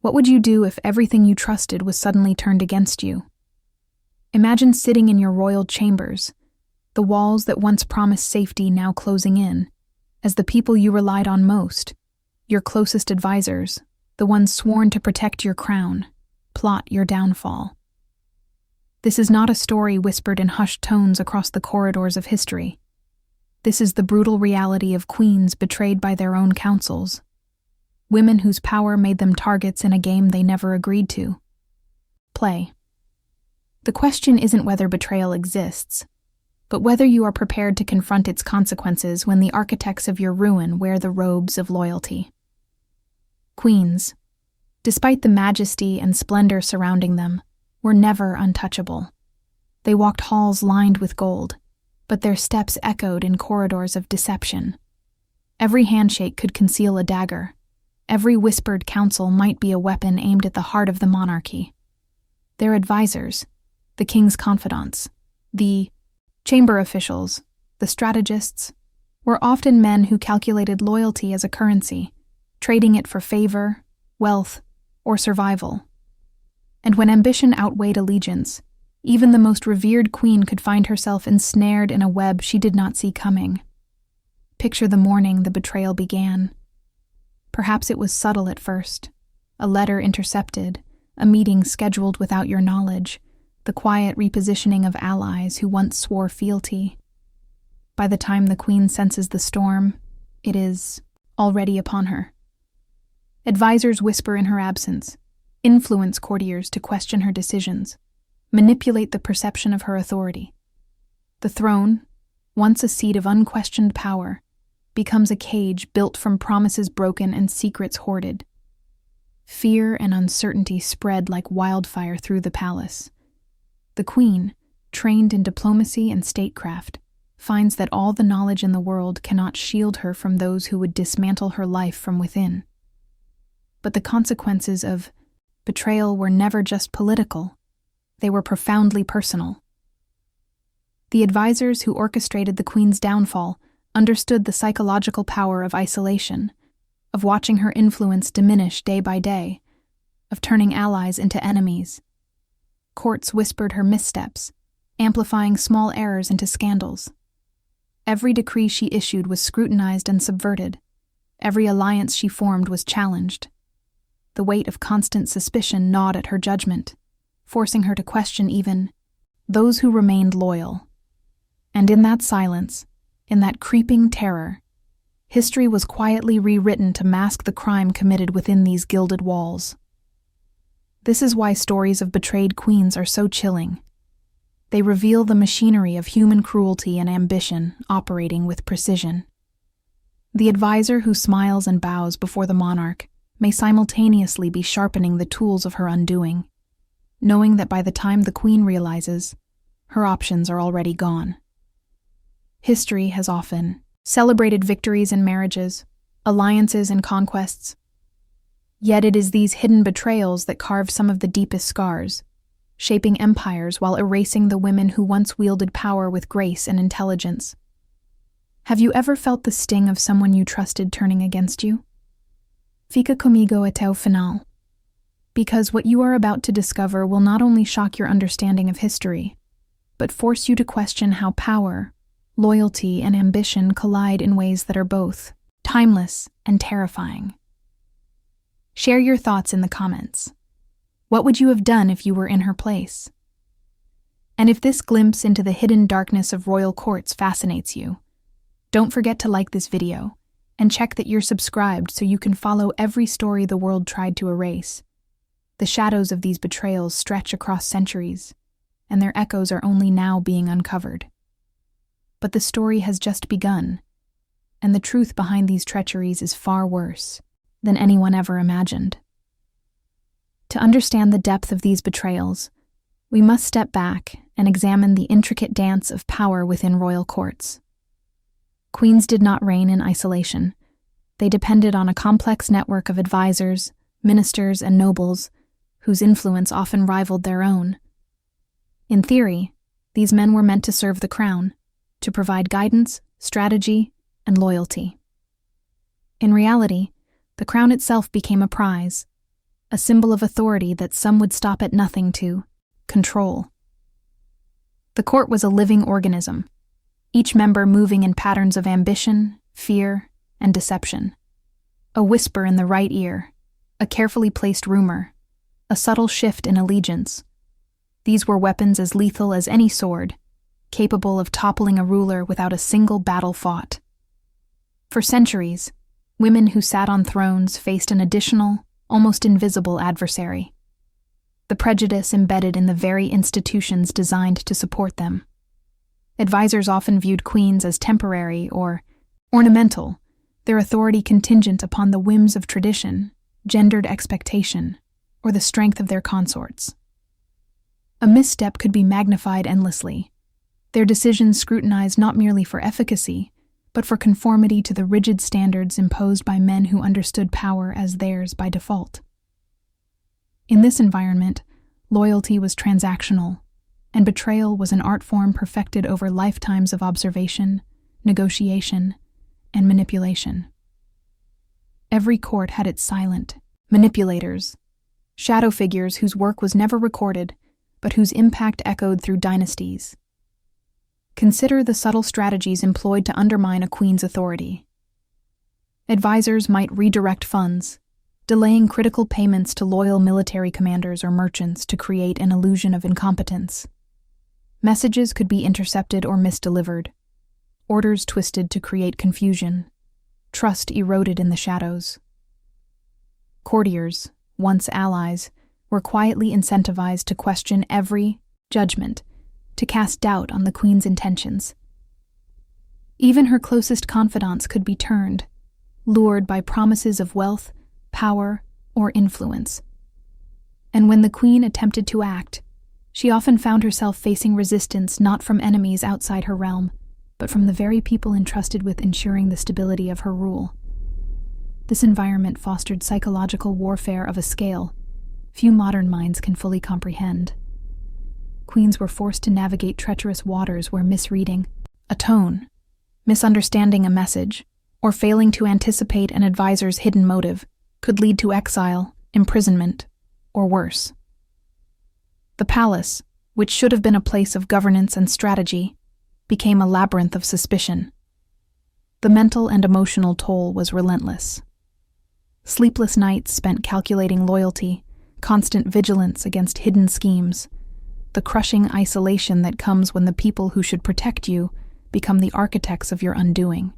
What would you do if everything you trusted was suddenly turned against you? Imagine sitting in your royal chambers, the walls that once promised safety now closing in, as the people you relied on most, your closest advisors, the ones sworn to protect your crown, plot your downfall. This is not a story whispered in hushed tones across the corridors of history. This is the brutal reality of queens betrayed by their own councils, women whose power made them targets in a game they never agreed to play. The question isn't whether betrayal exists, but whether you are prepared to confront its consequences when the architects of your ruin wear the robes of loyalty. Queens, despite the majesty and splendor surrounding them, were never untouchable. They walked halls lined with gold, but their steps echoed in corridors of deception. Every handshake could conceal a dagger. Every whispered counsel might be a weapon aimed at the heart of the monarchy. Their advisors, the king's confidants, the chamber officials, the strategists, were often men who calculated loyalty as a currency, trading it for favor, wealth, or survival. And when ambition outweighed allegiance, even the most revered queen could find herself ensnared in a web she did not see coming. Picture the morning the betrayal began. Perhaps it was subtle at first, a letter intercepted, a meeting scheduled without your knowledge, the quiet repositioning of allies who once swore fealty. By the time the queen senses the storm, it is already upon her. Advisors whisper in her absence, influence courtiers to question her decisions, manipulate the perception of her authority. The throne, once a seat of unquestioned power, becomes a cage built from promises broken and secrets hoarded. Fear and uncertainty spread like wildfire through the palace. The queen, trained in diplomacy and statecraft, finds that all the knowledge in the world cannot shield her from those who would dismantle her life from within. But the consequences of betrayal were never just political. They were profoundly personal. The advisors who orchestrated the queen's downfall understood the psychological power of isolation, of watching her influence diminish day by day, of turning allies into enemies. Courts whispered her missteps, amplifying small errors into scandals. Every decree she issued was scrutinized and subverted. Every alliance she formed was challenged. The weight of constant suspicion gnawed at her judgment, forcing her to question even those who remained loyal. And in that silence, in that creeping terror, history was quietly rewritten to mask the crime committed within these gilded walls. This is why stories of betrayed queens are so chilling. They reveal the machinery of human cruelty and ambition operating with precision. The advisor who smiles and bows before the monarch may simultaneously be sharpening the tools of her undoing, knowing that by the time the queen realizes, her options are already gone. History has often celebrated victories and marriages, alliances and conquests. Yet it is these hidden betrayals that carve some of the deepest scars, shaping empires while erasing the women who once wielded power with grace and intelligence. Have you ever felt the sting of someone you trusted turning against you? Fica comigo até o final. Because what you are about to discover will not only shock your understanding of history, but force you to question how power, loyalty, and ambition collide in ways that are both timeless and terrifying. Share your thoughts in the comments. What would you have done if you were in her place? And if this glimpse into the hidden darkness of royal courts fascinates you, don't forget to like this video and check that you're subscribed so you can follow every story the world tried to erase. The shadows of these betrayals stretch across centuries, and their echoes are only now being uncovered. But the story has just begun, and the truth behind these treacheries is far worse than anyone ever imagined. To understand the depth of these betrayals, we must step back and examine the intricate dance of power within royal courts. Queens did not reign in isolation. They depended on a complex network of advisors, ministers, and nobles, whose influence often rivaled their own. In theory, these men were meant to serve the crown, to provide guidance, strategy, and loyalty. In reality, the crown itself became a prize, a symbol of authority that some would stop at nothing to control. The court was a living organism, each member moving in patterns of ambition, fear, and deception. A whisper in the right ear, a carefully placed rumor, a subtle shift in allegiance. These were weapons as lethal as any sword, capable of toppling a ruler without a single battle fought. For centuries, women who sat on thrones faced an additional, almost invisible adversary. The prejudice embedded in the very institutions designed to support them. Advisors often viewed queens as temporary or ornamental, their authority contingent upon the whims of tradition, gendered expectation, or the strength of their consorts. A misstep could be magnified endlessly, their decisions scrutinized not merely for efficacy, but for conformity to the rigid standards imposed by men who understood power as theirs by default. In this environment, loyalty was transactional, and betrayal was an art form perfected over lifetimes of observation, negotiation, and manipulation. Every court had its silent manipulators, shadow figures whose work was never recorded, but whose impact echoed through dynasties. Consider the subtle strategies employed to undermine a queen's authority. Advisors might redirect funds, delaying critical payments to loyal military commanders or merchants to create an illusion of incompetence. Messages could be intercepted or misdelivered, orders twisted to create confusion, trust eroded in the shadows. Courtiers, once allies, were quietly incentivized to question every judgment, to cast doubt on the queen's intentions. Even her closest confidants could be turned, lured by promises of wealth, power, or influence. And when the queen attempted to act, she often found herself facing resistance not from enemies outside her realm, but from the very people entrusted with ensuring the stability of her rule. This environment fostered psychological warfare of a scale few modern minds can fully comprehend. Queens were forced to navigate treacherous waters where misreading a tone, misunderstanding a message, or failing to anticipate an advisor's hidden motive could lead to exile, imprisonment, or worse. The palace, which should have been a place of governance and strategy, became a labyrinth of suspicion. The mental and emotional toll was relentless. Sleepless nights spent calculating loyalty, constant vigilance against hidden schemes, the crushing isolation that comes when the people who should protect you become the architects of your undoing.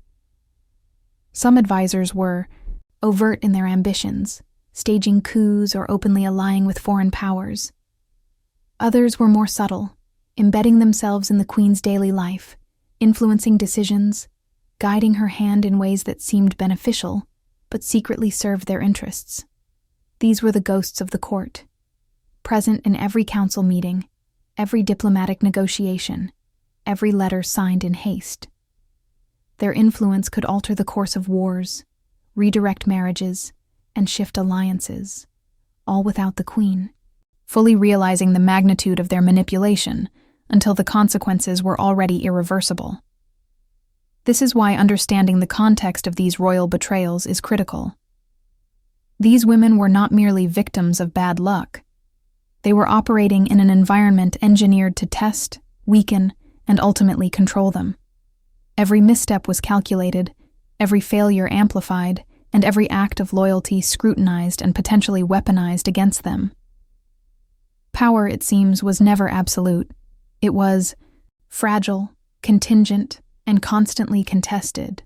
Some advisors were overt in their ambitions, staging coups or openly allying with foreign powers. Others were more subtle, embedding themselves in the queen's daily life, influencing decisions, guiding her hand in ways that seemed beneficial, but secretly served their interests. These were the ghosts of the court, present in every council meeting, every diplomatic negotiation, every letter signed in haste. Their influence could alter the course of wars, redirect marriages, and shift alliances, all without the queen fully realizing the magnitude of their manipulation until the consequences were already irreversible. This is why understanding the context of these royal betrayals is critical. These women were not merely victims of bad luck. They were operating in an environment engineered to test, weaken, and ultimately control them. Every misstep was calculated, every failure amplified, and every act of loyalty scrutinized and potentially weaponized against them. Power, it seems, was never absolute. It was fragile, contingent, and constantly contested.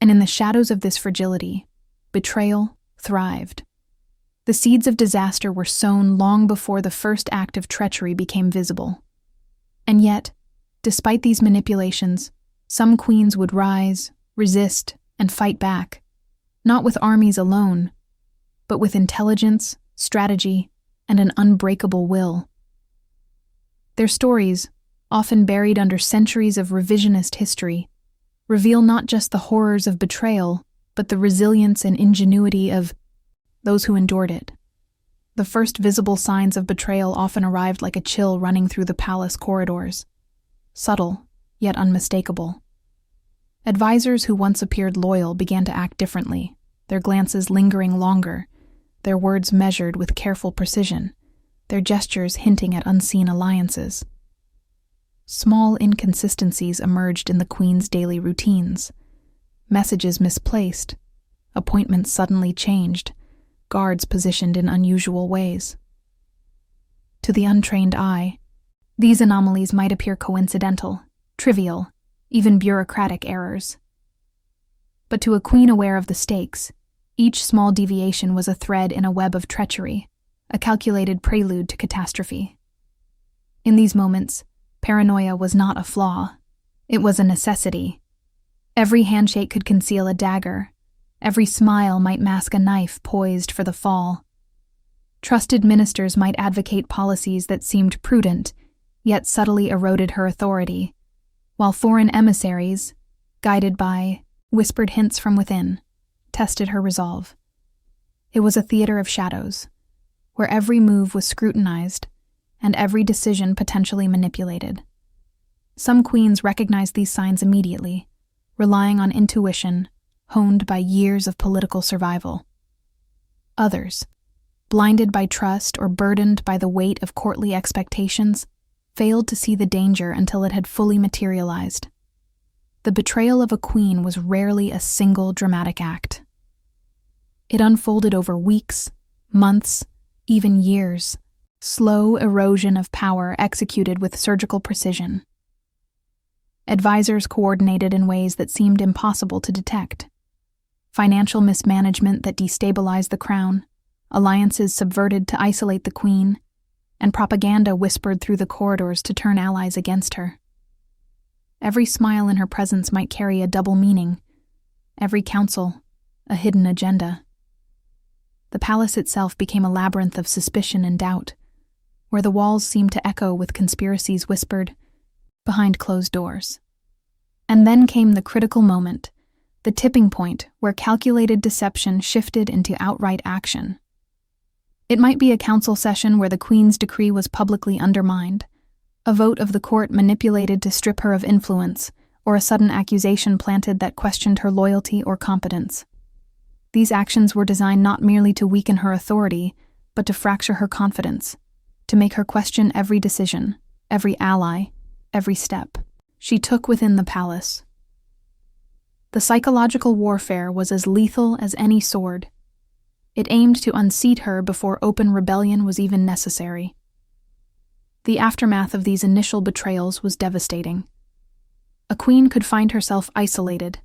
And in the shadows of this fragility, betrayal thrived. The seeds of disaster were sown long before the first act of treachery became visible. And yet, despite these manipulations, some queens would rise, resist, and fight back, not with armies alone, but with intelligence, strategy, and an unbreakable will. Their stories, often buried under centuries of revisionist history, reveal not just the horrors of betrayal, but the resilience and ingenuity of those who endured it. The first visible signs of betrayal often arrived like a chill running through the palace corridors, subtle, yet unmistakable. Advisors who once appeared loyal began to act differently, their glances lingering longer, their words measured with careful precision, their gestures hinting at unseen alliances. Small inconsistencies emerged in the Queen's daily routines. Messages misplaced, appointments suddenly changed, guards positioned in unusual ways. To the untrained eye, these anomalies might appear coincidental, trivial, even bureaucratic errors. But to a queen aware of the stakes, each small deviation was a thread in a web of treachery, a calculated prelude to catastrophe. In these moments, paranoia was not a flaw. It was a necessity. Every handshake could conceal a dagger. Every smile might mask a knife poised for the fall. Trusted ministers might advocate policies that seemed prudent, yet subtly eroded her authority, while foreign emissaries, guided by whispered hints from within, tested her resolve. It was a theater of shadows, where every move was scrutinized and every decision potentially manipulated. Some queens recognized these signs immediately, relying on intuition honed by years of political survival. Others, blinded by trust or burdened by the weight of courtly expectations, failed to see the danger until it had fully materialized. The betrayal of a queen was rarely a single dramatic act. It unfolded over weeks, months, even years, slow erosion of power executed with surgical precision. Advisors coordinated in ways that seemed impossible to detect. Financial mismanagement that destabilized the crown, alliances subverted to isolate the queen, and propaganda whispered through the corridors to turn allies against her. Every smile in her presence might carry a double meaning, every counsel, a hidden agenda. The palace itself became a labyrinth of suspicion and doubt, where the walls seemed to echo with conspiracies whispered behind closed doors. And then came the critical moment, the tipping point where calculated deception shifted into outright action. It might be a council session where the Queen's decree was publicly undermined, a vote of the court manipulated to strip her of influence, or a sudden accusation planted that questioned her loyalty or competence. These actions were designed not merely to weaken her authority, but to fracture her confidence, to make her question every decision, every ally, every step she took within the palace. The psychological warfare was as lethal as any sword. It aimed to unseat her before open rebellion was even necessary. The aftermath of these initial betrayals was devastating. A queen could find herself isolated,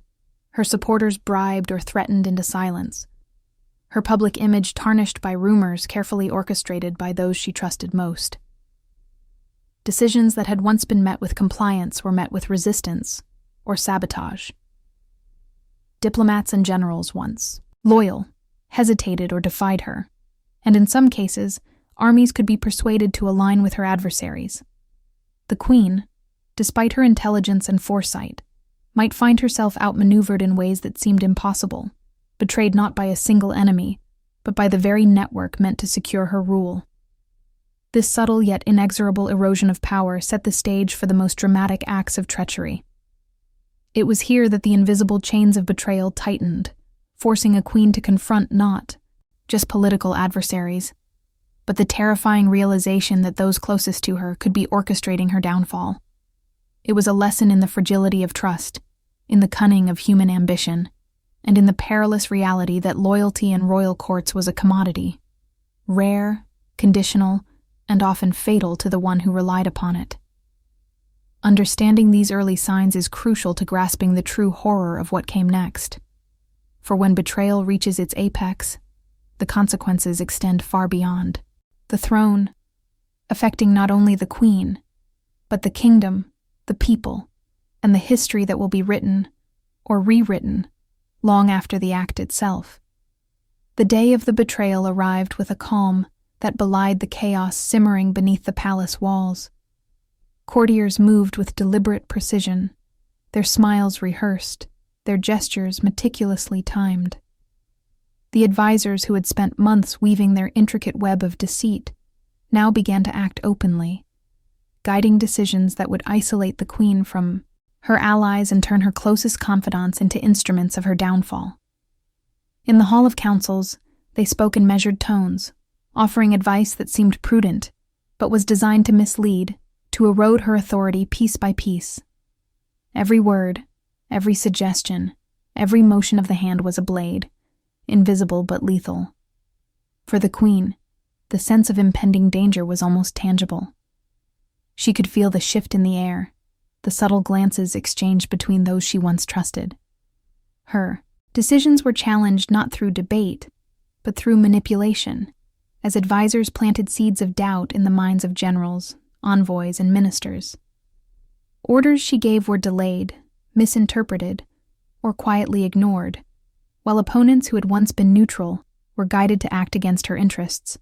her supporters bribed or threatened into silence, her public image tarnished by rumors carefully orchestrated by those she trusted most. Decisions that had once been met with compliance were met with resistance or sabotage. Diplomats and generals once loyal, hesitated or defied her, and in some cases, armies could be persuaded to align with her adversaries. The Queen, despite her intelligence and foresight, might find herself outmaneuvered in ways that seemed impossible, betrayed not by a single enemy, but by the very network meant to secure her rule. This subtle yet inexorable erosion of power set the stage for the most dramatic acts of treachery. It was here that the invisible chains of betrayal tightened, forcing a queen to confront not just political adversaries, but the terrifying realization that those closest to her could be orchestrating her downfall. It was a lesson in the fragility of trust, in the cunning of human ambition, and in the perilous reality that loyalty in royal courts was a commodity, rare, conditional, and often fatal to the one who relied upon it. Understanding these early signs is crucial to grasping the true horror of what came next. For when betrayal reaches its apex, the consequences extend far beyond the throne, affecting not only the queen, but the kingdom, the people, and the history that will be written or rewritten long after the act itself. The day of the betrayal arrived with a calm that belied the chaos simmering beneath the palace walls. Courtiers moved with deliberate precision, their smiles rehearsed, their gestures meticulously timed. The advisors who had spent months weaving their intricate web of deceit now began to act openly, guiding decisions that would isolate the queen from her allies and turn her closest confidants into instruments of her downfall. In the Hall of Councils, They spoke in measured tones, offering advice that seemed prudent, but was designed to mislead, to erode her authority piece by piece. Every word, every suggestion, every motion of the hand was a blade, invisible but lethal. For the queen, the sense of impending danger was almost tangible. She could feel the shift in the air, the subtle glances exchanged between those she once trusted. Her decisions were challenged not through debate, but through manipulation, as advisors planted seeds of doubt in the minds of generals, envoys, and ministers. Orders she gave were delayed, misinterpreted, or quietly ignored, while opponents who had once been neutral were guided to act against her interests.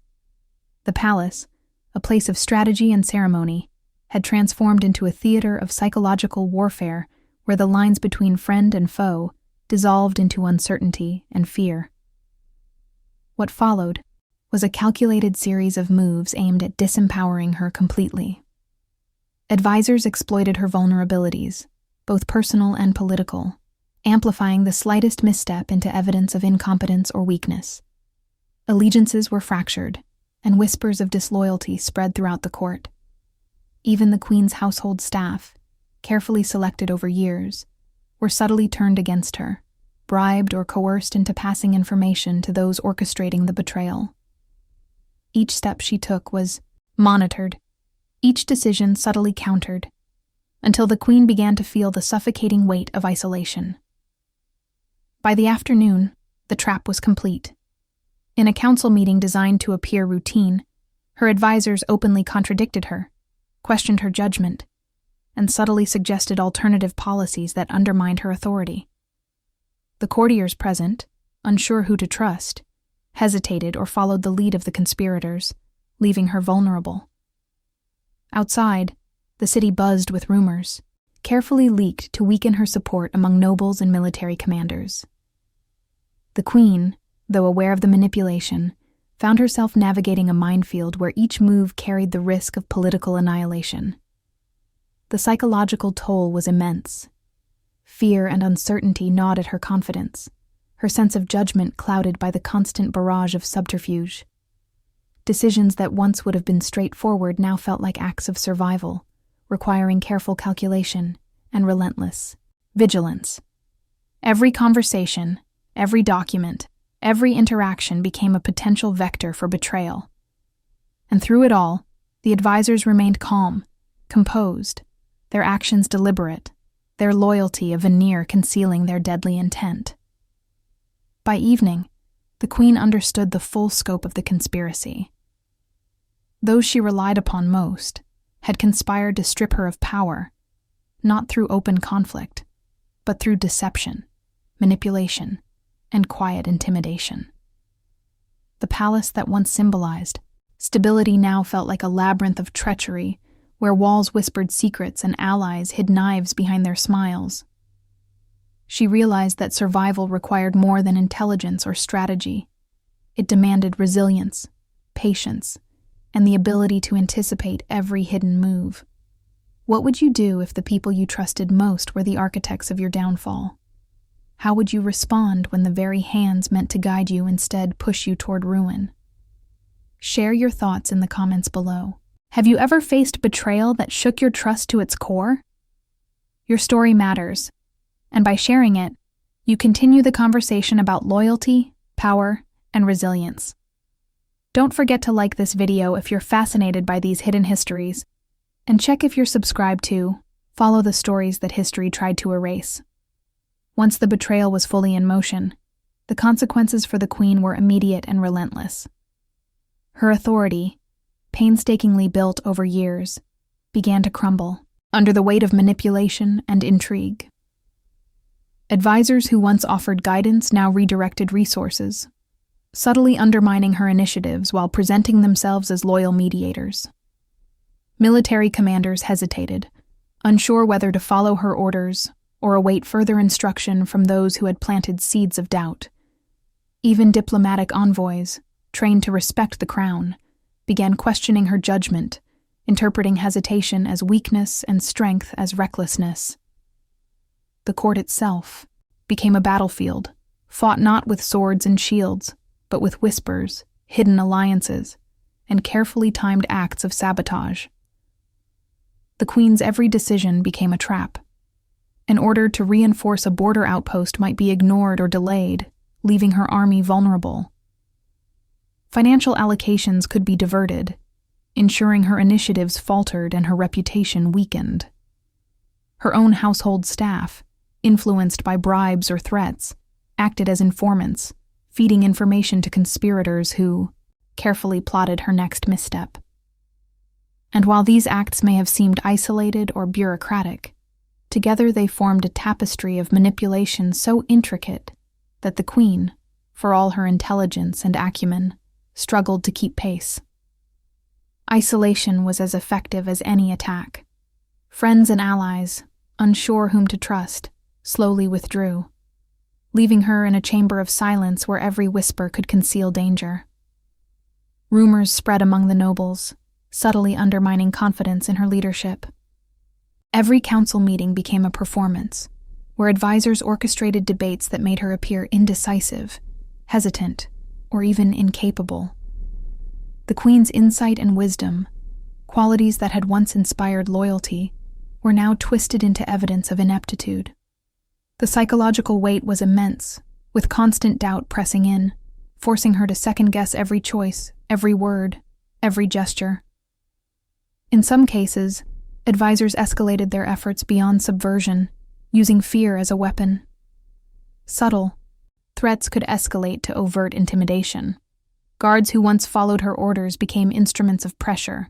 The palace, a place of strategy and ceremony, had transformed into a theater of psychological warfare where the lines between friend and foe dissolved into uncertainty and fear. What followed was a calculated series of moves aimed at disempowering her completely. Advisors exploited her vulnerabilities, both personal and political, amplifying the slightest misstep into evidence of incompetence or weakness. Allegiances were fractured, and whispers of disloyalty spread throughout the court. Even the queen's household staff, carefully selected over years, were subtly turned against her, bribed or coerced into passing information to those orchestrating the betrayal. Each step she took was monitored, each decision subtly countered, until the queen began to feel the suffocating weight of isolation. By the afternoon, the trap was complete. In a council meeting designed to appear routine, her advisors openly contradicted her, questioned her judgment, and subtly suggested alternative policies that undermined her authority. The courtiers present, unsure who to trust, hesitated or followed the lead of the conspirators, leaving her vulnerable. Outside, the city buzzed with rumors, carefully leaked to weaken her support among nobles and military commanders. The queen, though aware of the manipulation, found herself navigating a minefield where each move carried the risk of political annihilation. The psychological toll was immense. Fear and uncertainty gnawed at her confidence, her sense of judgment clouded by the constant barrage of subterfuge. Decisions that once would have been straightforward now felt like acts of survival, requiring careful calculation and relentless vigilance. Every conversation, every document, every interaction became a potential vector for betrayal. And through it all, the advisors remained calm, composed, their actions deliberate, their loyalty a veneer concealing their deadly intent. By evening, the queen understood the full scope of the conspiracy. Those she relied upon most had conspired to strip her of power, not through open conflict, but through deception, manipulation, and quiet intimidation. The palace that once symbolized stability now felt like a labyrinth of treachery, where walls whispered secrets and allies hid knives behind their smiles. She realized that survival required more than intelligence or strategy. It demanded resilience, patience, and the ability to anticipate every hidden move. What would you do if the people you trusted most were the architects of your downfall? How would you respond when the very hands meant to guide you instead push you toward ruin? Share your thoughts in the comments below. Have you ever faced betrayal that shook your trust to its core? Your story matters, and by sharing it, you continue the conversation about loyalty, power, and resilience. Don't forget to like this video if you're fascinated by these hidden histories, and check if you're subscribed to Follow the Stories That History Tried to Erase. Once the betrayal was fully in motion, the consequences for the queen were immediate and relentless. Her authority, painstakingly built over years, began to crumble under the weight of manipulation and intrigue. Advisors who once offered guidance now redirected resources, subtly undermining her initiatives while presenting themselves as loyal mediators. Military commanders hesitated, unsure whether to follow her orders or await further instruction from those who had planted seeds of doubt. Even diplomatic envoys, trained to respect the crown, began questioning her judgment, interpreting hesitation as weakness and strength as recklessness. The court itself became a battlefield, fought not with swords and shields, but with whispers, hidden alliances, and carefully timed acts of sabotage. The queen's every decision became a trap. An order to reinforce a border outpost might be ignored or delayed, leaving her army vulnerable. Financial allocations could be diverted, ensuring her initiatives faltered and her reputation weakened. Her own household staff, influenced by bribes or threats, acted as informants, feeding information to conspirators who carefully plotted her next misstep. And while these acts may have seemed isolated or bureaucratic, together they formed a tapestry of manipulation so intricate that the queen, for all her intelligence and acumen, struggled to keep pace. Isolation was as effective as any attack. Friends and allies, unsure whom to trust, slowly withdrew, leaving her in a chamber of silence where every whisper could conceal danger. Rumors spread among the nobles, subtly undermining confidence in her leadership. Every council meeting became a performance, where advisors orchestrated debates that made her appear indecisive, hesitant, or even incapable. The queen's insight and wisdom, qualities that had once inspired loyalty, were now twisted into evidence of ineptitude. The psychological weight was immense, with constant doubt pressing in, forcing her to second-guess every choice, every word, every gesture. In some cases, advisors escalated their efforts beyond subversion, using fear as a weapon. Subtle threats could escalate to overt intimidation. Guards who once followed her orders became instruments of pressure.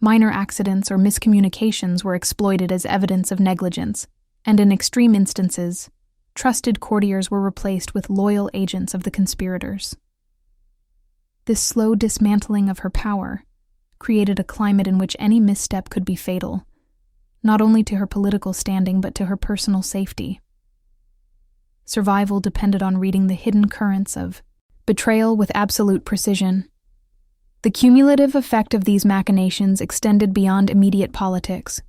Minor accidents or miscommunications were exploited as evidence of negligence, and in extreme instances, trusted courtiers were replaced with loyal agents of the conspirators. This slow dismantling of her power created a climate in which any misstep could be fatal, not only to her political standing but to her personal safety. Survival depended on reading the hidden currents of betrayal with absolute precision. The cumulative effect of these machinations extended beyond immediate politics.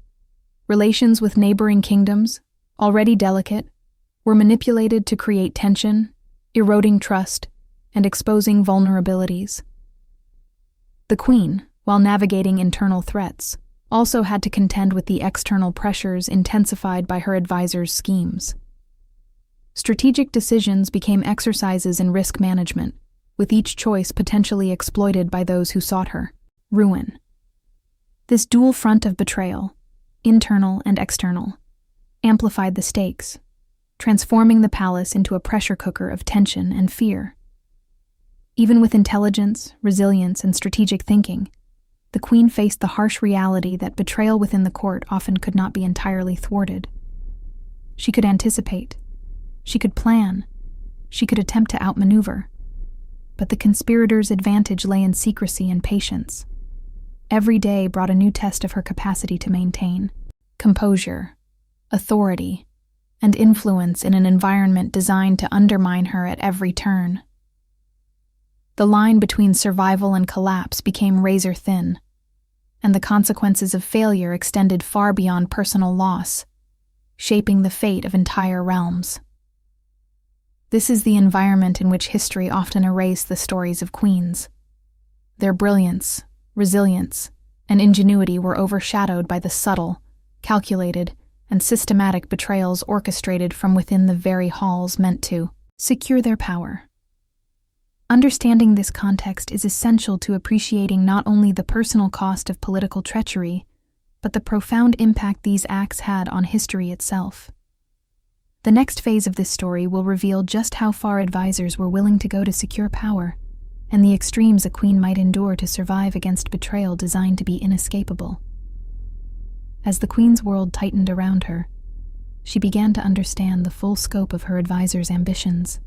Relations with neighboring kingdoms, already delicate, were manipulated to create tension, eroding trust, and exposing vulnerabilities. The queen, while navigating internal threats, also had to contend with the external pressures intensified by her advisors' schemes. Strategic decisions became exercises in risk management, with each choice potentially exploited by those who sought her ruin. This dual front of betrayal, internal and external, amplified the stakes, transforming the palace into a pressure cooker of tension and fear. Even with intelligence, resilience, and strategic thinking, the queen faced the harsh reality that betrayal within the court often could not be entirely thwarted. She could anticipate, she could plan, she could attempt to outmaneuver, but the conspirators' advantage lay in secrecy and patience. Every day brought a new test of her capacity to maintain composure, authority, and influence in an environment designed to undermine her at every turn. The line between survival and collapse became razor thin, and the consequences of failure extended far beyond personal loss, shaping the fate of entire realms. This is the environment in which history often erased the stories of queens. Their brilliance, resilience, and ingenuity were overshadowed by the subtle, calculated, and systematic betrayals orchestrated from within the very halls meant to secure their power. Understanding this context is essential to appreciating not only the personal cost of political treachery, but the profound impact these acts had on history itself. The next phase of this story will reveal just how far advisors were willing to go to secure power, and the extremes a queen might endure to survive against betrayal designed to be inescapable. As the queen's world tightened around her, she began to understand the full scope of her advisors' ambitions.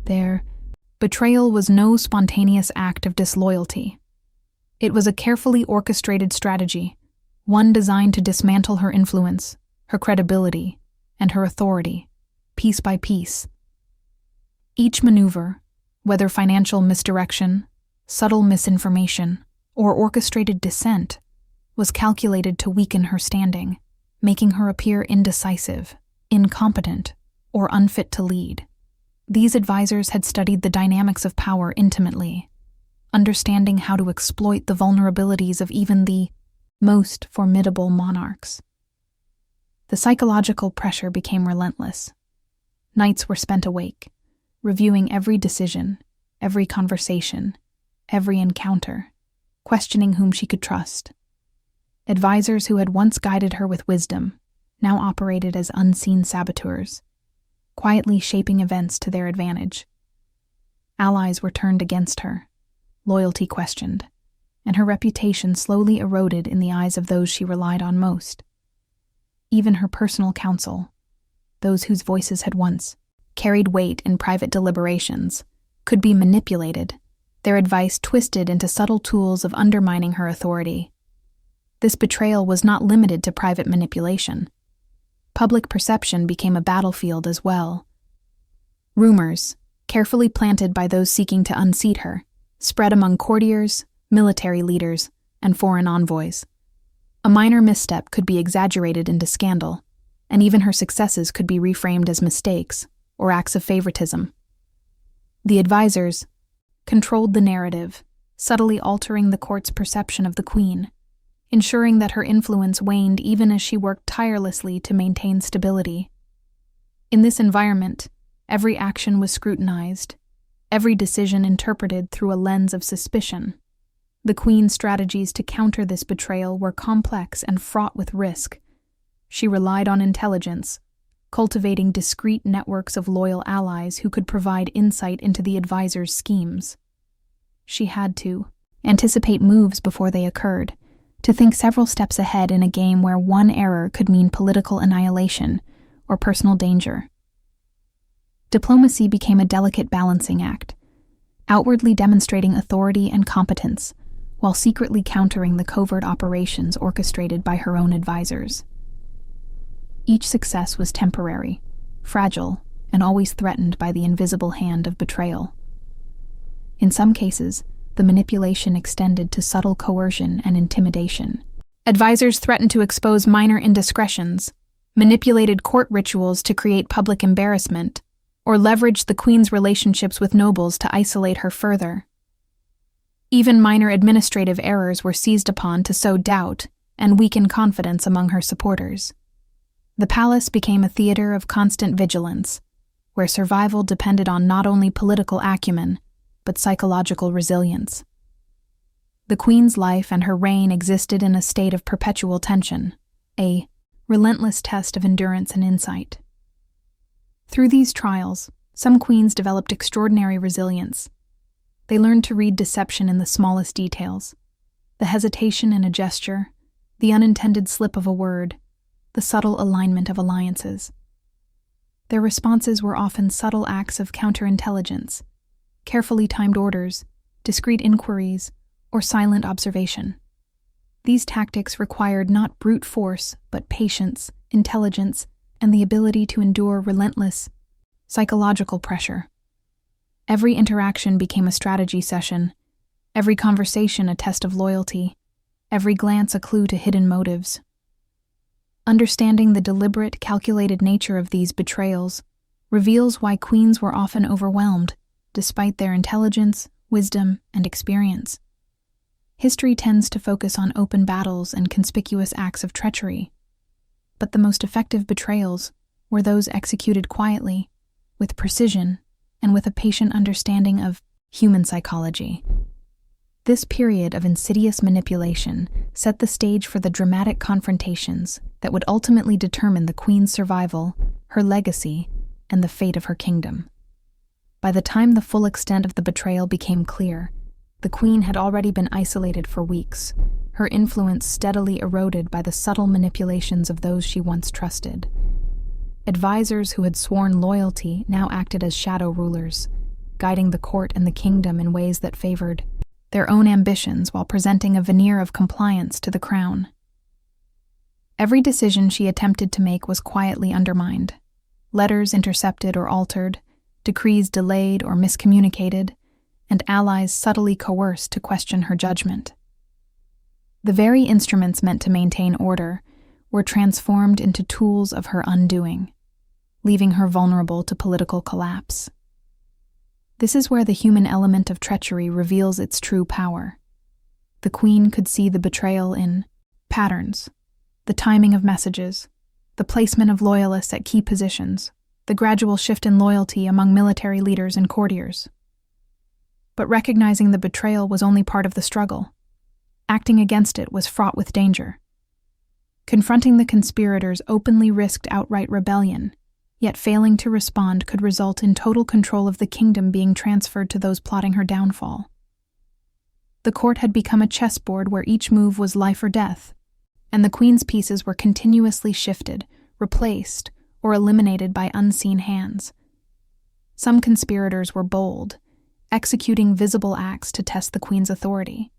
Their betrayal was no spontaneous act of disloyalty. It was a carefully orchestrated strategy, one designed to dismantle her influence, her credibility, and her authority, piece by piece. Each maneuver, whether financial misdirection, subtle misinformation, or orchestrated dissent, was calculated to weaken her standing, making her appear indecisive, incompetent, or unfit to lead. These advisors had studied the dynamics of power intimately, understanding how to exploit the vulnerabilities of even the most formidable monarchs. The psychological pressure became relentless. Nights were spent awake, reviewing every decision, every conversation, every encounter, questioning whom she could trust. Advisors who had once guided her with wisdom now operated as unseen saboteurs, quietly shaping events to their advantage. Allies were turned against her, loyalty questioned, and her reputation slowly eroded in the eyes of those she relied on most. Even her personal counsel, those whose voices had once carried weight in private deliberations, could be manipulated, their advice twisted into subtle tools of undermining her authority. This betrayal was not limited to private manipulation. Public perception became a battlefield as well. Rumors, carefully planted by those seeking to unseat her, spread among courtiers, military leaders, and foreign envoys. A minor misstep could be exaggerated into scandal, and even her successes could be reframed as mistakes or acts of favoritism. The advisors controlled the narrative, subtly altering the court's perception of the queen, ensuring that her influence waned even as she worked tirelessly to maintain stability. In this environment, every action was scrutinized, every decision interpreted through a lens of suspicion. The queen's strategies to counter this betrayal were complex and fraught with risk. She relied on intelligence, cultivating discreet networks of loyal allies who could provide insight into the advisor's schemes. She had to anticipate moves before they occurred, to think several steps ahead in a game where one error could mean political annihilation or personal danger. Diplomacy became a delicate balancing act, outwardly demonstrating authority and competence, while secretly countering the covert operations orchestrated by her own advisors. Each success was temporary, fragile, and always threatened by the invisible hand of betrayal. In some cases, the manipulation extended to subtle coercion and intimidation. Advisors threatened to expose minor indiscretions, manipulated court rituals to create public embarrassment, or leveraged the queen's relationships with nobles to isolate her further. Even minor administrative errors were seized upon to sow doubt and weaken confidence among her supporters. The palace became a theater of constant vigilance, where survival depended on not only political acumen, but psychological resilience. The queen's life and her reign existed in a state of perpetual tension, a relentless test of endurance and insight. Through these trials, some queens developed extraordinary resilience. They learned to read deception in the smallest details, the hesitation in a gesture, the unintended slip of a word, the subtle alignment of alliances. Their responses were often subtle acts of counterintelligence, carefully timed orders, discreet inquiries, or silent observation. These tactics required not brute force, but patience, intelligence, and the ability to endure relentless psychological pressure. Every interaction became a strategy session, every conversation a test of loyalty, every glance a clue to hidden motives. Understanding the deliberate, calculated nature of these betrayals reveals why queens were often overwhelmed, despite their intelligence, wisdom, and experience. History tends to focus on open battles and conspicuous acts of treachery, but the most effective betrayals were those executed quietly, with precision, and with a patient understanding of human psychology. This period of insidious manipulation set the stage for the dramatic confrontations that would ultimately determine the queen's survival, her legacy, and the fate of her kingdom. By the time the full extent of the betrayal became clear, the queen had already been isolated for weeks, her influence steadily eroded by the subtle manipulations of those she once trusted. Advisors who had sworn loyalty now acted as shadow rulers, guiding the court and the kingdom in ways that favored their own ambitions while presenting a veneer of compliance to the crown. Every decision she attempted to make was quietly undermined. Letters intercepted or altered, decrees delayed or miscommunicated, and allies subtly coerced to question her judgment. The very instruments meant to maintain order were transformed into tools of her undoing, leaving her vulnerable to political collapse. This is where the human element of treachery reveals its true power. The Queen could see the betrayal in patterns, the timing of messages, the placement of loyalists at key positions, the gradual shift in loyalty among military leaders and courtiers. But recognizing the betrayal was only part of the struggle. Acting against it was fraught with danger. Confronting the conspirators openly risked outright rebellion, yet failing to respond could result in total control of the kingdom being transferred to those plotting her downfall. The court had become a chessboard where each move was life or death, and the Queen's pieces were continuously shifted, replaced, or eliminated by unseen hands. Some conspirators were bold, executing visible acts to test the Queen's authority.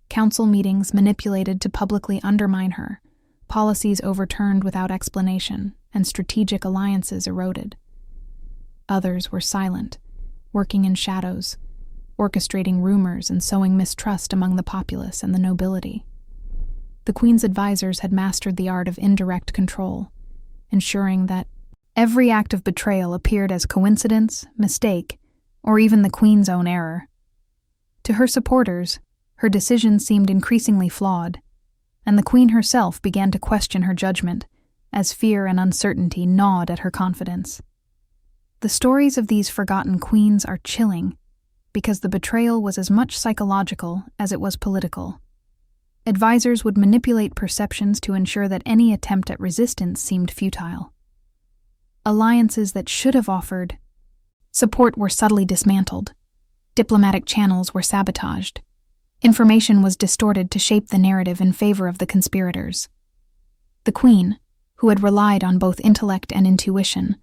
Council meetings manipulated to publicly undermine her, policies overturned without explanation, and strategic alliances eroded. Others were silent, working in shadows, orchestrating rumors and sowing mistrust among the populace and the nobility. The Queen's advisors had mastered the art of indirect control, ensuring that every act of betrayal appeared as coincidence, mistake, or even the Queen's own error. To her supporters, her decisions seemed increasingly flawed, and the Queen herself began to question her judgment, as fear and uncertainty gnawed at her confidence. The stories of these forgotten queens are chilling, because the betrayal was as much psychological as it was political. Advisors would manipulate perceptions to ensure that any attempt at resistance seemed futile. Alliances that should have offered support were subtly dismantled. Diplomatic channels were sabotaged. Information was distorted to shape the narrative in favor of the conspirators. The Queen, who had relied on both intellect and intuition,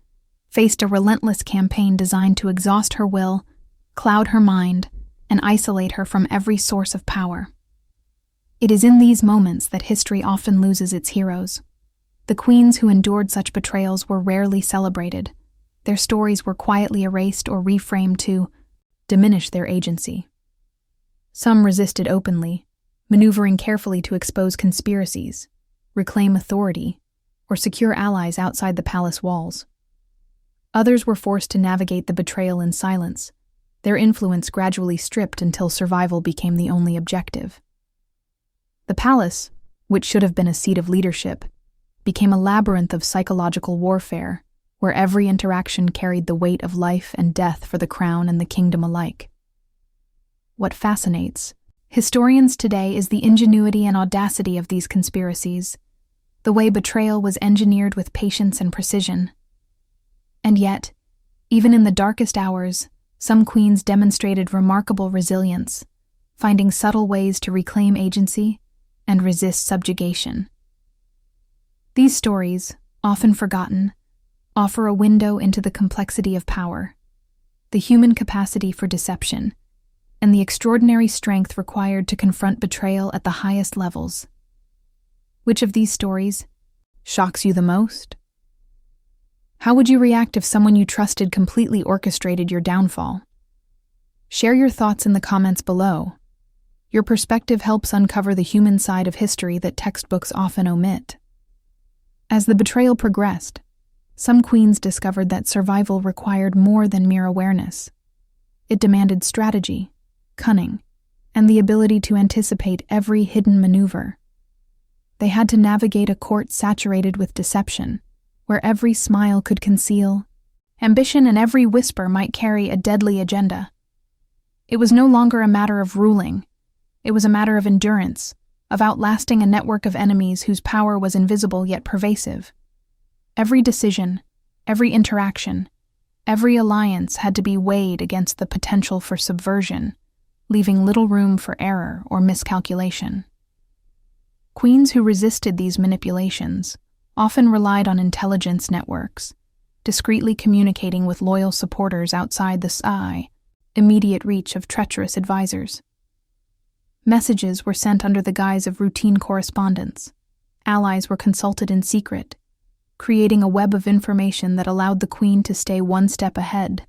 faced a relentless campaign designed to exhaust her will, cloud her mind, and isolate her from every source of power. It is in these moments that history often loses its heroes. The queens who endured such betrayals were rarely celebrated. Their stories were quietly erased or reframed to diminish their agency. Some resisted openly, maneuvering carefully to expose conspiracies, reclaim authority, or secure allies outside the palace walls. Others were forced to navigate the betrayal in silence, their influence gradually stripped until survival became the only objective. The palace, which should have been a seat of leadership, became a labyrinth of psychological warfare, where every interaction carried the weight of life and death for the crown and the kingdom alike. What fascinates historians today is the ingenuity and audacity of these conspiracies, the way betrayal was engineered with patience and precision. And yet, even in the darkest hours, some queens demonstrated remarkable resilience, finding subtle ways to reclaim agency and resist subjugation. These stories, often forgotten, offer a window into the complexity of power, the human capacity for deception, and the extraordinary strength required to confront betrayal at the highest levels. Which of these stories shocks you the most? How would you react if someone you trusted completely orchestrated your downfall? Share your thoughts in the comments below. Your perspective helps uncover the human side of history that textbooks often omit. As the betrayal progressed, some queens discovered that survival required more than mere awareness. It demanded strategy, cunning, and the ability to anticipate every hidden maneuver. They had to navigate a court saturated with deception, where every smile could conceal ambition and every whisper might carry a deadly agenda. It was no longer a matter of ruling. It was a matter of endurance, of outlasting a network of enemies whose power was invisible yet pervasive. Every decision, every interaction, every alliance had to be weighed against the potential for subversion, leaving little room for error or miscalculation. Queens who resisted these manipulations often relied on intelligence networks, discreetly communicating with loyal supporters outside the immediate reach of treacherous advisors. Messages were sent under the guise of routine correspondence. Allies were consulted in secret, creating a web of information that allowed the Queen to stay one step ahead.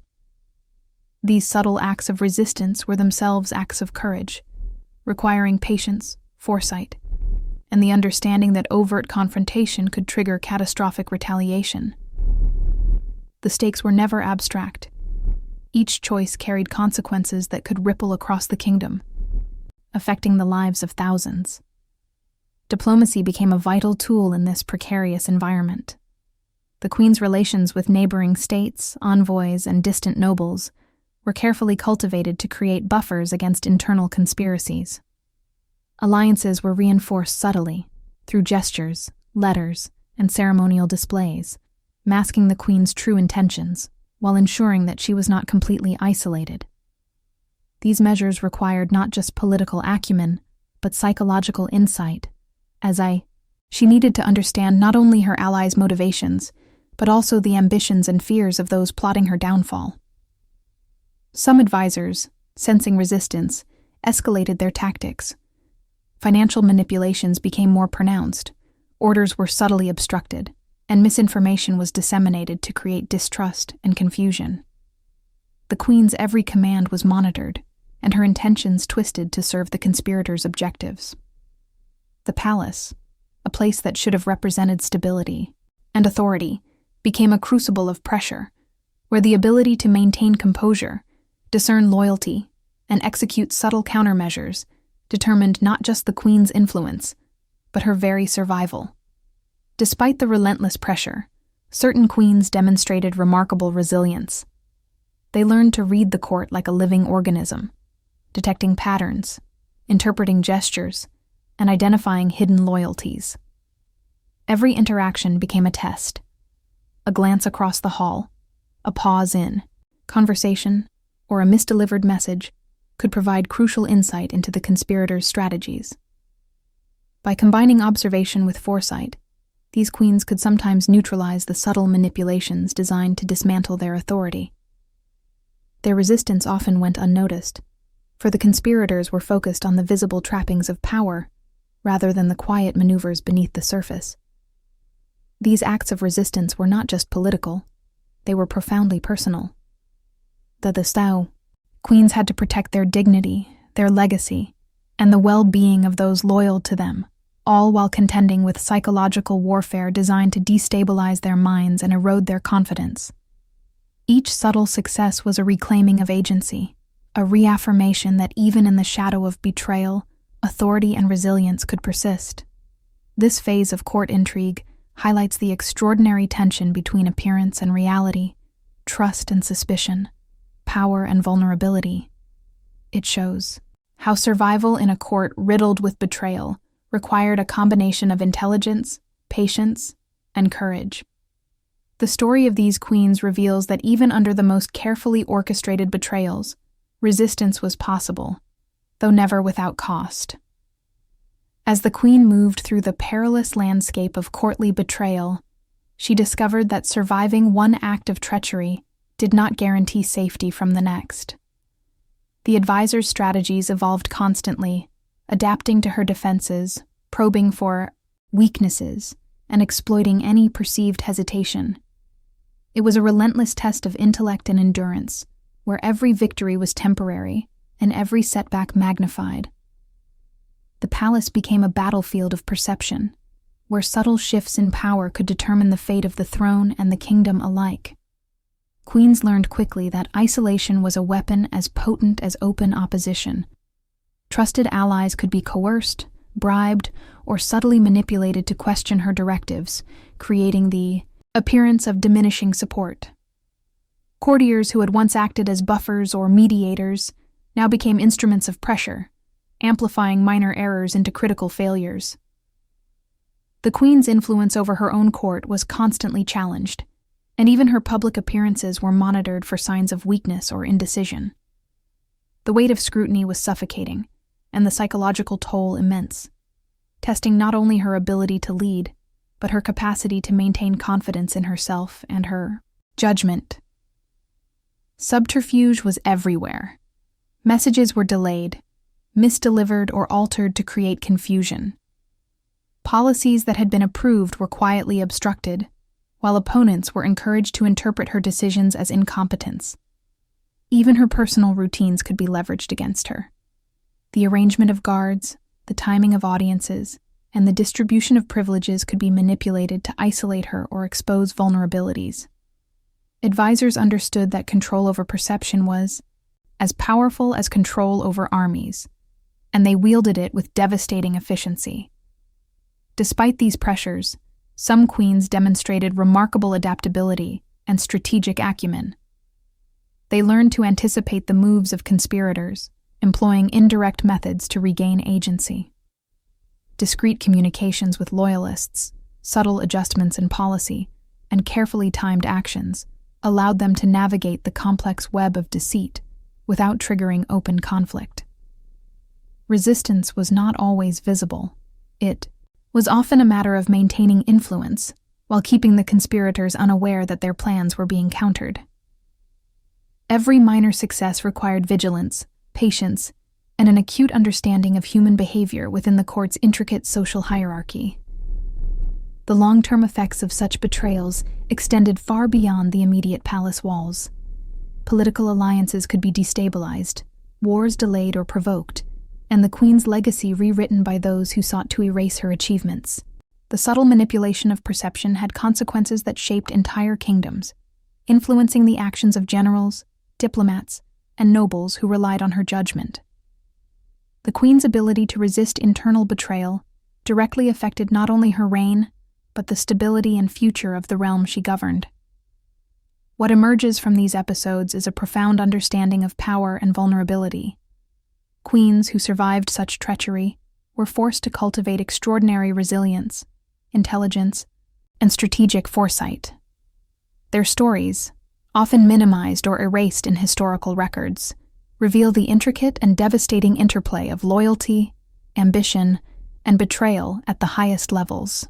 These subtle acts of resistance were themselves acts of courage, requiring patience, foresight, and the understanding that overt confrontation could trigger catastrophic retaliation. The stakes were never abstract. Each choice carried consequences that could ripple across the kingdom, affecting the lives of thousands. Diplomacy became a vital tool in this precarious environment. The queen's relations with neighboring states, envoys, and distant nobles were carefully cultivated to create buffers against internal conspiracies. Alliances were reinforced subtly, through gestures, letters, and ceremonial displays, masking the queen's true intentions, while ensuring that she was not completely isolated. These measures required not just political acumen, but psychological insight, she needed to understand not only her allies' motivations, but also the ambitions and fears of those plotting her downfall. Some advisors, sensing resistance, escalated their tactics. Financial manipulations became more pronounced, orders were subtly obstructed, and misinformation was disseminated to create distrust and confusion. The queen's every command was monitored, and her intentions twisted to serve the conspirators' objectives. The palace, a place that should have represented stability and authority, became a crucible of pressure, where the ability to maintain composure, discern loyalty, and execute subtle countermeasures determined not just the queen's influence, but her very survival. Despite the relentless pressure, certain queens demonstrated remarkable resilience. They learned to read the court like a living organism, detecting patterns, interpreting gestures, and identifying hidden loyalties. Every interaction became a test. A glance across the hall, a pause in conversation, or a misdelivered message could provide crucial insight into the conspirators' strategies. By combining observation with foresight, these queens could sometimes neutralize the subtle manipulations designed to dismantle their authority. Their resistance often went unnoticed, for the conspirators were focused on the visible trappings of power rather than the quiet maneuvers beneath the surface. These acts of resistance were not just political, they were profoundly personal. The queens had to protect their dignity, their legacy, and the well-being of those loyal to them, all while contending with psychological warfare designed to destabilize their minds and erode their confidence. Each subtle success was a reclaiming of agency, a reaffirmation that even in the shadow of betrayal, authority and resilience could persist. This phase of court intrigue highlights the extraordinary tension between appearance and reality, trust and suspicion, power and vulnerability. It shows how survival in a court riddled with betrayal required a combination of intelligence, patience, and courage. The story of these queens reveals that even under the most carefully orchestrated betrayals, resistance was possible, though never without cost. As the queen moved through the perilous landscape of courtly betrayal, she discovered that surviving one act of treachery did not guarantee safety from the next. The advisor's strategies evolved constantly, adapting to her defenses, probing for weaknesses, and exploiting any perceived hesitation. It was a relentless test of intellect and endurance, where every victory was temporary and every setback magnified. The palace became a battlefield of perception, where subtle shifts in power could determine the fate of the throne and the kingdom alike. Queens learned quickly that isolation was a weapon as potent as open opposition. Trusted allies could be coerced, bribed, or subtly manipulated to question her directives, creating the appearance of diminishing support. Courtiers who had once acted as buffers or mediators now became instruments of pressure, amplifying minor errors into critical failures. The queen's influence over her own court was constantly challenged, and even her public appearances were monitored for signs of weakness or indecision. The weight of scrutiny was suffocating, and the psychological toll immense, testing not only her ability to lead, but her capacity to maintain confidence in herself and her judgment. Subterfuge was everywhere. Messages were delayed, misdelivered, or altered to create confusion. Policies that had been approved were quietly obstructed, while opponents were encouraged to interpret her decisions as incompetence. Even her personal routines could be leveraged against her. The arrangement of guards, the timing of audiences, and the distribution of privileges could be manipulated to isolate her or expose vulnerabilities. Advisors understood that control over perception was as powerful as control over armies, and they wielded it with devastating efficiency. Despite these pressures, some queens demonstrated remarkable adaptability and strategic acumen. They learned to anticipate the moves of conspirators, employing indirect methods to regain agency. Discreet communications with loyalists, subtle adjustments in policy, and carefully timed actions allowed them to navigate the complex web of deceit without triggering open conflict. Resistance was not always visible. It was often a matter of maintaining influence while keeping the conspirators unaware that their plans were being countered. Every minor success required vigilance, patience, and an acute understanding of human behavior within the court's intricate social hierarchy. The long-term effects of such betrayals extended far beyond the immediate palace walls. Political alliances could be destabilized, wars delayed or provoked, and the queen's legacy rewritten by those who sought to erase her achievements. The subtle manipulation of perception had consequences that shaped entire kingdoms, influencing the actions of generals, diplomats, and nobles who relied on her judgment. The queen's ability to resist internal betrayal directly affected not only her reign, but the stability and future of the realm she governed. What emerges from these episodes is a profound understanding of power and vulnerability. Queens who survived such treachery were forced to cultivate extraordinary resilience, intelligence, and strategic foresight. Their stories, often minimized or erased in historical records, reveal the intricate and devastating interplay of loyalty, ambition, and betrayal at the highest levels.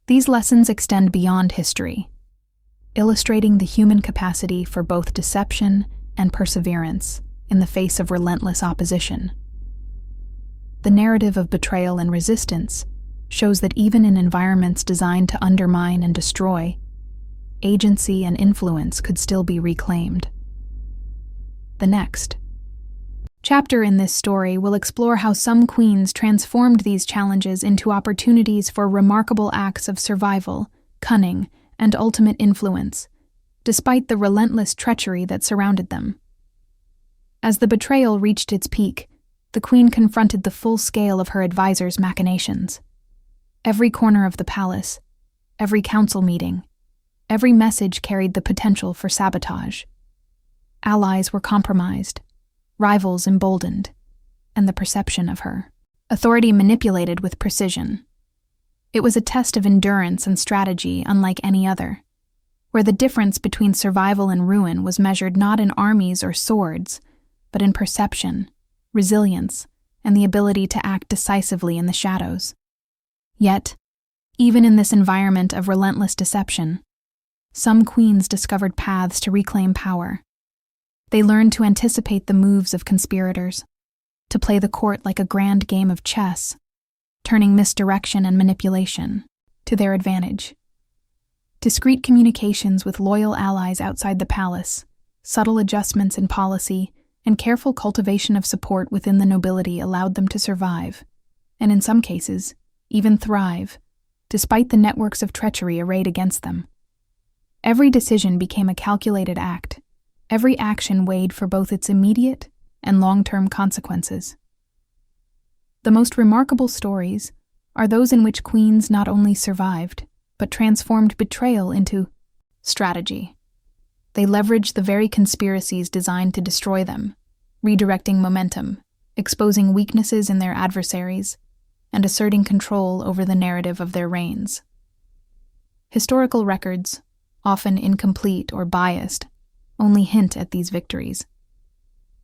These lessons extend beyond history, illustrating the human capacity for both deception and perseverance in the face of relentless opposition. The narrative of betrayal and resistance shows that even in environments designed to undermine and destroy, agency and influence could still be reclaimed. The next chapter in this story will explore how some queens transformed these challenges into opportunities for remarkable acts of survival, cunning, and ultimate influence, despite the relentless treachery that surrounded them. As the betrayal reached its peak, the queen confronted the full scale of her advisors' machinations. Every corner of the palace, every council meeting, every message carried the potential for sabotage. Allies were compromised, rivals emboldened, and the perception of her authority manipulated with precision. It was a test of endurance and strategy unlike any other, where the difference between survival and ruin was measured not in armies or swords, but in perception, resilience, and the ability to act decisively in the shadows. Yet, even in this environment of relentless deception, some queens discovered paths to reclaim power. They learned to anticipate the moves of conspirators, to play the court like a grand game of chess, turning misdirection and manipulation to their advantage. Discreet communications with loyal allies outside the palace, subtle adjustments in policy, and careful cultivation of support within the nobility allowed them to survive, and in some cases, even thrive, despite the networks of treachery arrayed against them. Every decision became a calculated act. Every action weighed for both its immediate and long-term consequences. The most remarkable stories are those in which queens not only survived, but transformed betrayal into strategy. They leveraged the very conspiracies designed to destroy them, redirecting momentum, exposing weaknesses in their adversaries, and asserting control over the narrative of their reigns. Historical records, often incomplete or biased, only hint at these victories.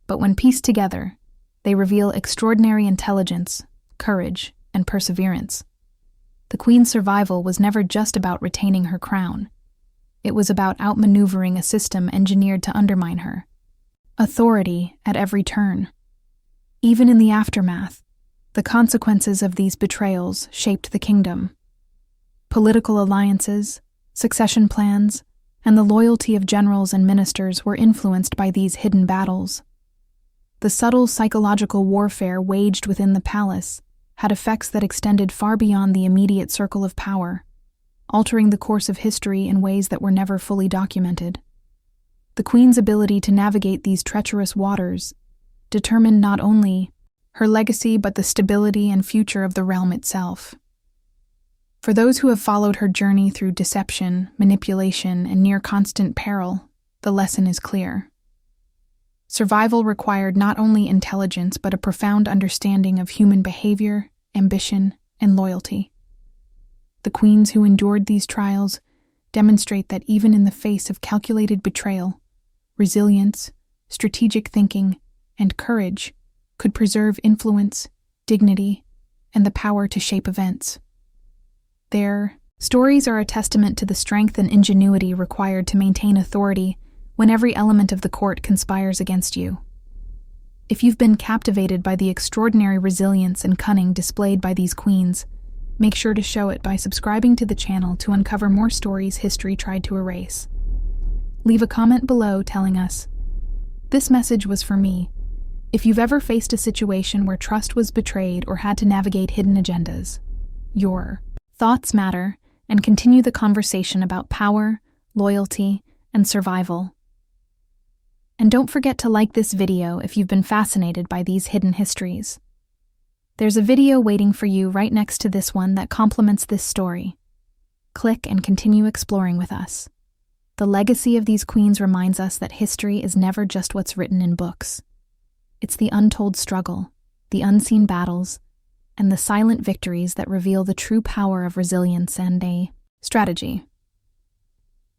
But when pieced together, they reveal extraordinary intelligence, courage, and perseverance. The queen's survival was never just about retaining her crown. It was about outmaneuvering a system engineered to undermine her. Authority at every turn. Even in the aftermath, the consequences of these betrayals shaped the kingdom. Political alliances, succession plans, and the loyalty of generals and ministers were influenced by these hidden battles. The subtle psychological warfare waged within the palace had effects that extended far beyond the immediate circle of power, altering the course of history in ways that were never fully documented. The queen's ability to navigate these treacherous waters determined not only her legacy but the stability and future of the realm itself. For those who have followed her journey through deception, manipulation, and near constant peril, the lesson is clear. Survival required not only intelligence but a profound understanding of human behavior, ambition, and loyalty. The queens who endured these trials demonstrate that even in the face of calculated betrayal, resilience, strategic thinking, and courage could preserve influence, dignity, and the power to shape events. Their stories are a testament to the strength and ingenuity required to maintain authority when every element of the court conspires against you. If you've been captivated by the extraordinary resilience and cunning displayed by these queens, make sure to show it by subscribing to the channel to uncover more stories history tried to erase. Leave a comment below telling us, "This message was for me," if you've ever faced a situation where trust was betrayed or had to navigate hidden agendas. Your thoughts matter, and continue the conversation about power, loyalty, and survival. And don't forget to like this video if you've been fascinated by these hidden histories. There's a video waiting for you right next to this one that complements this story. Click and continue exploring with us. The legacy of these queens reminds us that history is never just what's written in books. It's the untold struggle, the unseen battles, and the silent victories that reveal the true power of resilience and a strategy.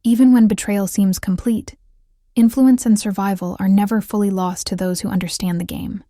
Even when betrayal seems complete, influence and survival are never fully lost to those who understand the game.